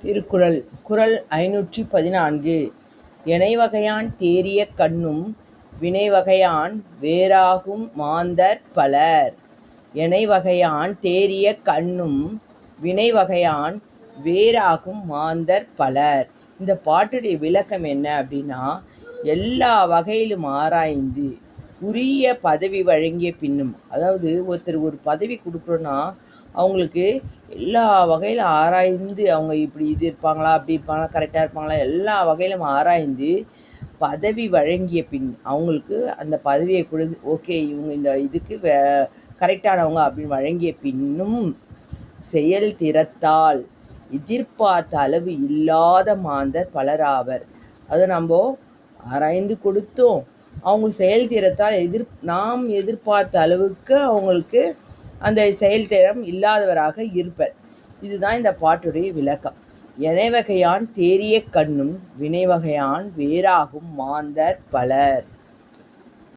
திருக்குறள் குறள் 514. எனைவகையான் தேறிய கண்ணும் வினைவகையான் வேறாகும் மாந்தர் பலர். எனைவகையான் தேறிய கண்ணும் வினைவகையான் வேறாகும் மாந்தர் பலர். இந்த பாட்டுடைய விளக்கம் என்ன அப்படின்னா, எல்லா வகையிலும் ஆராய்ந்து உரிய பதவி வழங்கிய பின்னும், அதாவது ஒருத்தர் ஒரு பதவி கொடுக்குறோன்னா அவங்களுக்கு எல்லா வகையிலும் ஆராய்ந்து அவங்க இப்படி இது இருப்பாங்களா, அப்படி இருப்பாங்களா, கரெக்டாக இருப்பாங்களா, எல்லா வகையிலும் ஆராய்ந்து பதவி வழங்கிய பின் அவங்களுக்கு அந்த பதவியை கூட ஓகே இவங்க இந்த இதுக்கு கரெக்டானவங்க அப்படின்னு வழங்கிய பின்னும் செயல் திறத்தால் எதிர்பார்த்த அளவு இல்லாத மாந்தர் பலராவர். அதை நம்ம ஆராய்ந்து கொடுத்தோம், அவங்க செயல்திறத்தால் நாம் எதிர்பார்த்த அளவுக்கு அவங்களுக்கு அந்த செயல்திறம் இல்லாதவராக இருப்பர். இதுதான் இந்த பாட்டுடைய விளக்கம். எனைவகையான் தேறிய கண்ணும் வினைவகையான் வேறாகும் மாந்தர் பலர்.